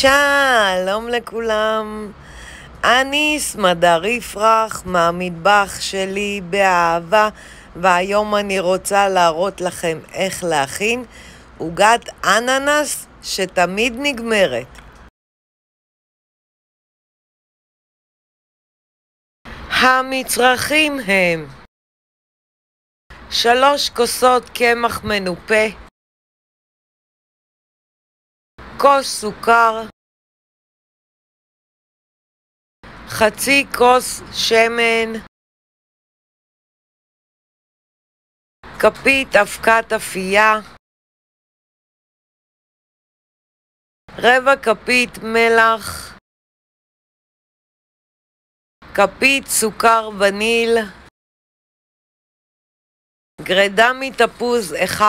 שלום לכולם, אני סמדר יפרח מהמטבח שלי באהבה, והיום אני רוצה להראות לכם איך להכין עוגת אננס שתמיד נגמרת. המצרכים הם 3 כוסות קמח מנופה, כוס סוכר, חצי כוס שמן, כפית אבקת אפייה, רבע כפית מלח, כפית סוכר וניל, גרידה מתפוז 1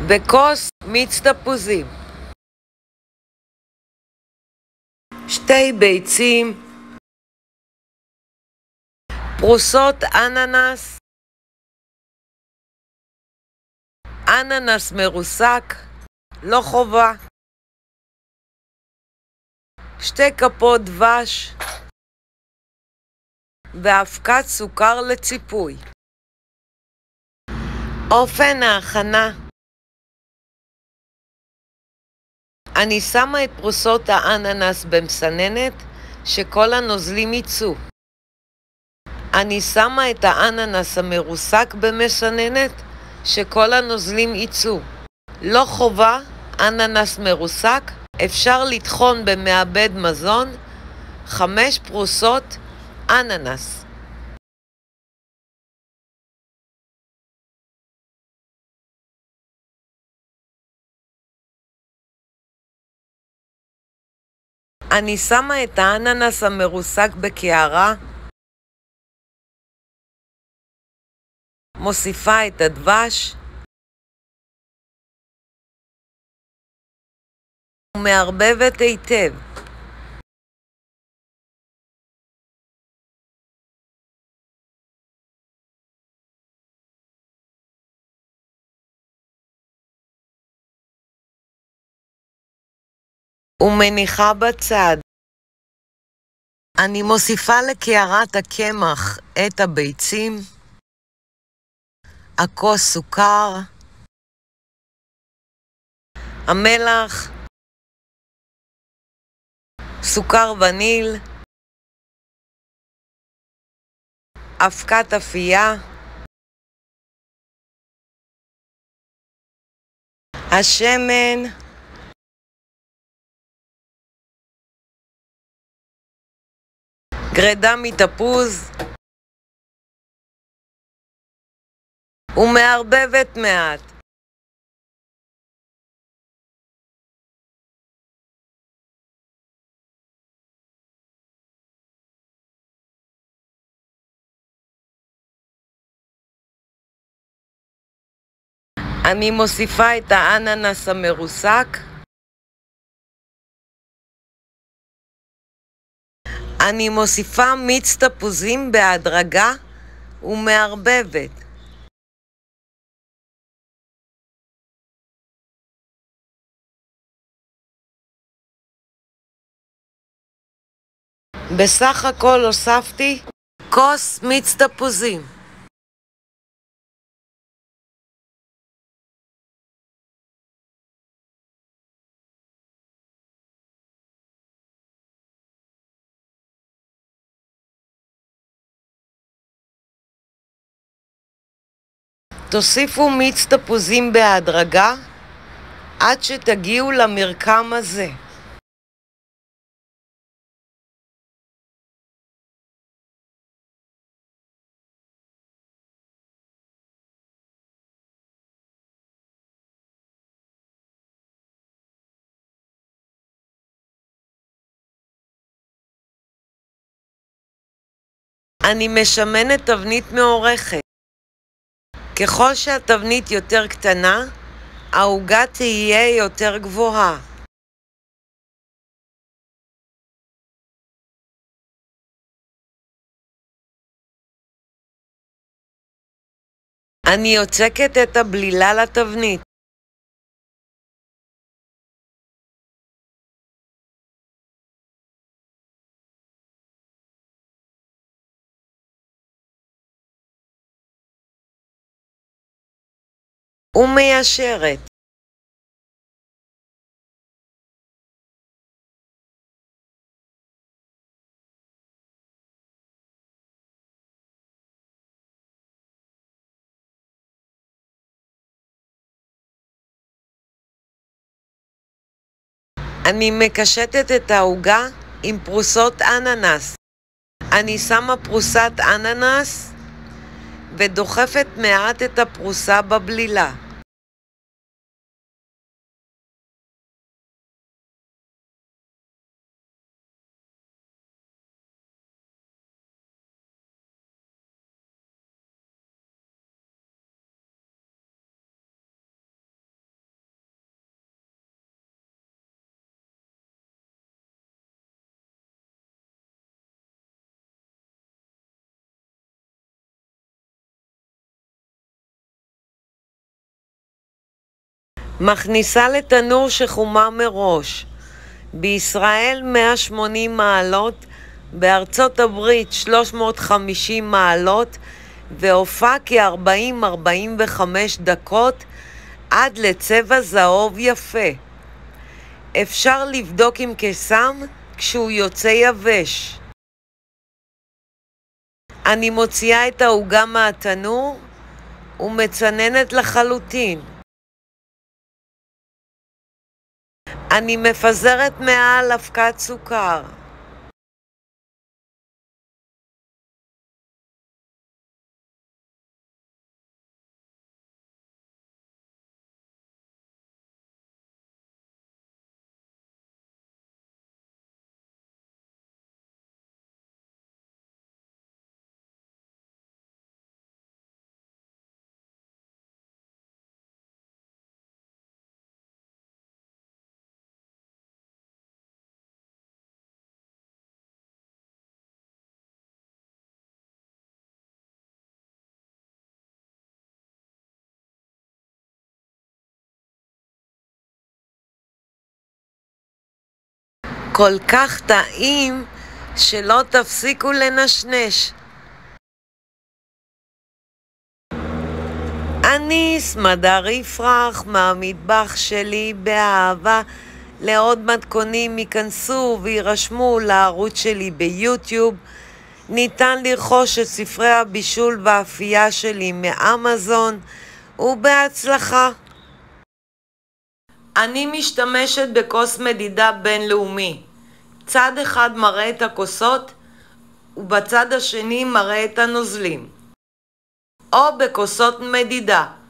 וכוס מיץ תפוזים, 2 ביצים, פרוסות אננס, אננס מרוסק, לא חובה, 2 כפות דבש ואבקת סוכר לציפוי. אופן ההכנה: אני שמה את פרוסות האננס במסננת שכל הנוזלים יצאו. אני שמה את האננס המרוסק במסננת שכל הנוזלים יצאו. לא חובה אננס מרוסק, אפשר לטחון במעבד מזון 5 פרוסות אננס. אני שמה את האננס המרוסק בקערה, מוסיפה את הדבש ומערבבת היטב. ומניחה בצד. אני מוסיפה לקערת הקמח את הביצים, הכוס סוכר, המלח, סוכר וניל, אבקת אפייה, השמן, גרידה מתפוז, ומערבבת מעט. אני מוסיפה את האננס המרוסק, אני מוסיפה מיץ תפוזים בהדרגה ומערבבת. בסך הכל הוספתי כוס מיץ תפוזים. תוסיפו מיץ תפוזים בהדרגה עד שתגיעו למרקם הזה. אני משמנת תבנית מעורכת. ככל שהתבנית יותר קטנה, העוגה תהיה יותר גבוהה. אני יוצקת את הבלילה לתבנית. ומיישרת. אני מקשטת את העוגה עם פרוסות אננס. אני שמה פרוסת אננס ודוחפת מעט את הפרוסה בבלילה. מכניסה לתנור שחומר מראש. בישראל 180 מעלות, בארצות הברית 350 מעלות, והופע כ-40-45 דקות עד לצבע זהוב יפה. אפשר לבדוק עם קיסם כשהוא יוצא יבש. אני מוציאה את העוגה מהתנור ומצננת לחלוטין. אני מפזרת מעל אבקת סוכר. כל כך טעים שלא תפסיקו לנשנש. אני סמדר יפרח מהמטבח שלי באהבה. לעוד מתכונים ייכנסו וירשמו לערוץ שלי ביוטיוב. ניתן לרכוש את ספרי הבישול והאפייה שלי מאמזון, ובהצלחה. אני משתמשת בכוס מדידה בינלאומי. צד אחד מראה את הכוסות ובצד השני מראה את הנוזלים, או בכוסות מדידה.